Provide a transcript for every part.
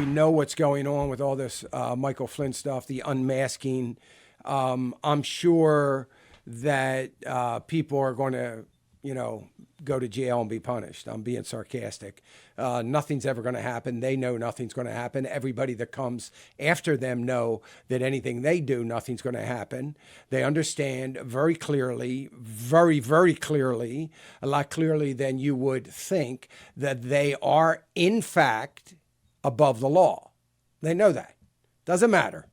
we know what's going on with all this Michael Flynn stuff, the unmasking. I'm sure that people are going to, go to jail and be punished. I'm being sarcastic. Nothing's ever going to happen. They know nothing's going to happen. Everybody that comes after them know that anything they do, nothing's going to happen. They understand very clearly, very, very clearly, a lot clearly than you would think, that they are, in fact, above the law. They know that. Doesn't matter.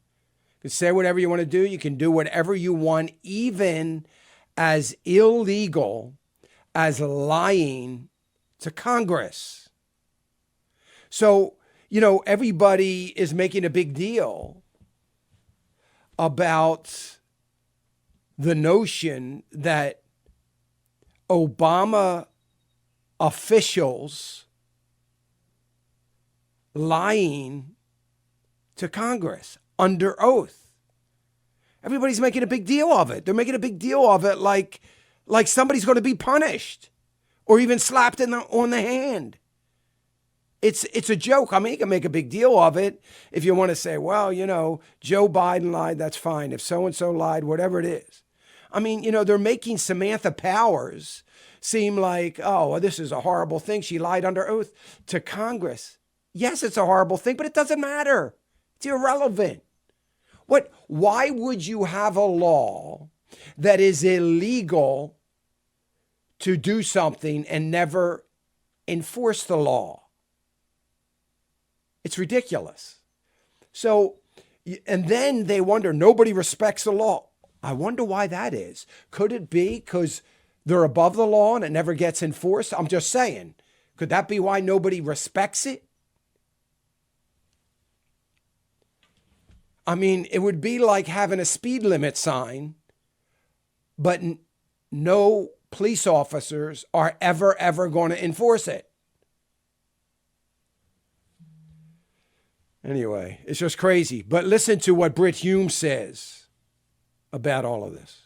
You can say whatever you want to do. You can do whatever you want, even as illegal as lying to Congress. So, everybody is making a big deal about the notion that Obama officials lying to Congress under oath. Everybody's making a big deal of it. They're making a big deal of it like somebody's going to be punished or even slapped on the hand. It's a joke. I mean, you can make a big deal of it if you want to say, well, Joe Biden lied, that's fine. If so-and-so lied, whatever it is. I mean, they're making Samantha Powers seem like, oh, well, this is a horrible thing. She lied under oath to Congress. Yes, it's a horrible thing, but it doesn't matter. It's irrelevant. Why would you have a law that is illegal to do something and never enforce the law? It's ridiculous. So, and then they wonder, nobody respects the law. I wonder why that is. Could it be because they're above the law and it never gets enforced? I'm just saying. Could that be why nobody respects it? I mean, it would be like having a speed limit sign, but no police officers are ever going to enforce it. Anyway, it's just crazy. But listen to what Brit Hume says about all of this.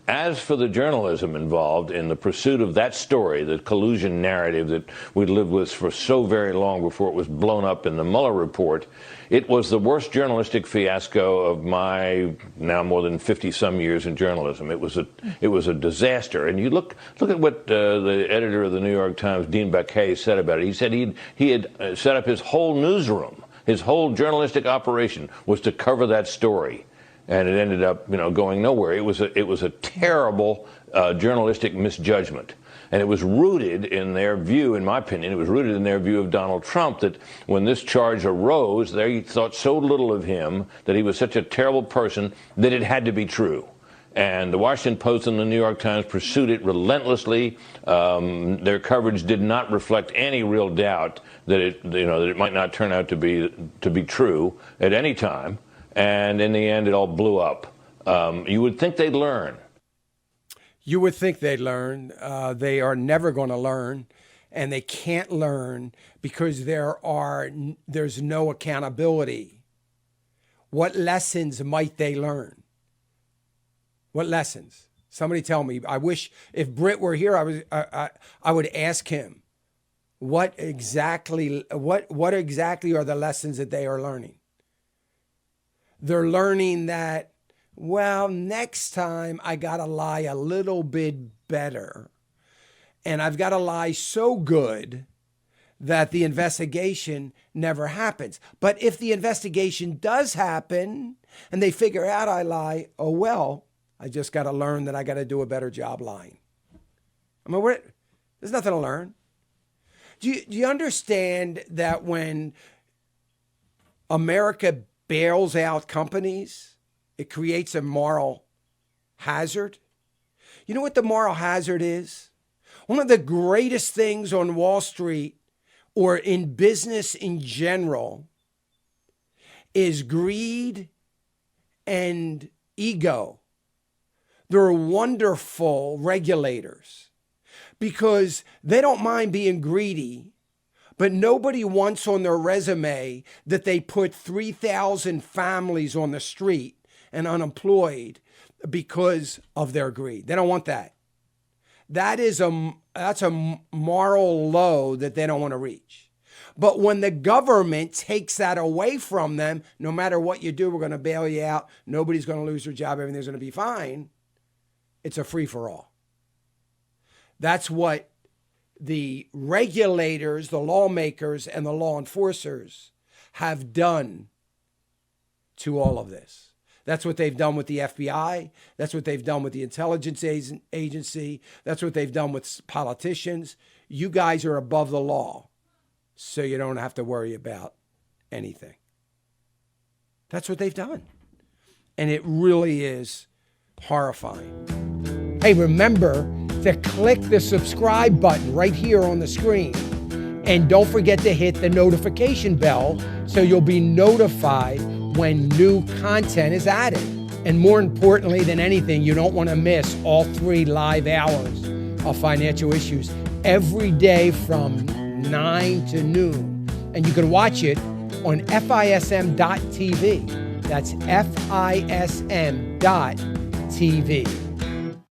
As for the journalism involved in the pursuit of that story, the collusion narrative that we lived with for so very long before it was blown up in the Mueller report, it was the worst journalistic fiasco of my now more than 50-some years in journalism. It was a disaster. And you look at what the editor of the New York Times, Dean Baquet, said about it. He said he had set up his whole newsroom, his whole journalistic operation was to cover that story. And it ended up, going nowhere. It was a terrible journalistic misjudgment. And it was rooted in their view, in my opinion, it was rooted in their view of Donald Trump, that when this charge arose, they thought so little of him, that he was such a terrible person, that it had to be true. And the Washington Post and the New York Times pursued it relentlessly. Their coverage did not reflect any real doubt that it might not turn out to be true at any time. And in the end, it all blew up. You would think they'd learn. You would think they'd learn. They are never going to learn, and they can't learn because there's no accountability. What lessons might they learn? What lessons? Somebody tell me. I wish if Britt were here, I would ask him what exactly are the lessons that they are learning. They're learning that, well, next time I got to lie a little bit better. And I've got to lie so good that the investigation never happens. But if the investigation does happen and they figure out I lie, oh, well, I just got to learn that I got to do a better job lying. I mean, there's nothing to learn. Do you understand that when America bails out companies, it creates a moral hazard? You know what the moral hazard is? One of the greatest things on Wall Street or in business in general is greed and ego. They're wonderful regulators because they don't mind being greedy. But nobody wants on their resume that they put 3,000 families on the street and unemployed because of their greed. They don't want that. That's a moral low that they don't want to reach. But when the government takes that away from them, no matter what you do, we're going to bail you out. Nobody's going to lose their job. Everything's going to be fine. It's a free-for-all. That's what the regulators, the lawmakers, and the law enforcers have done to all of this. That's what they've done with the FBI. That's what they've done with the intelligence agency. That's what they've done with politicians. You guys are above the law, so you don't have to worry about anything. That's what they've done. And it really is horrifying. Hey, remember to click the subscribe button right here on the screen. And don't forget to hit the notification bell so you'll be notified when new content is added. And more importantly than anything, you don't want to miss all 3 live hours of Financial Issues every day from 9 to noon. And you can watch it on FISM.tv. That's FISM.tv.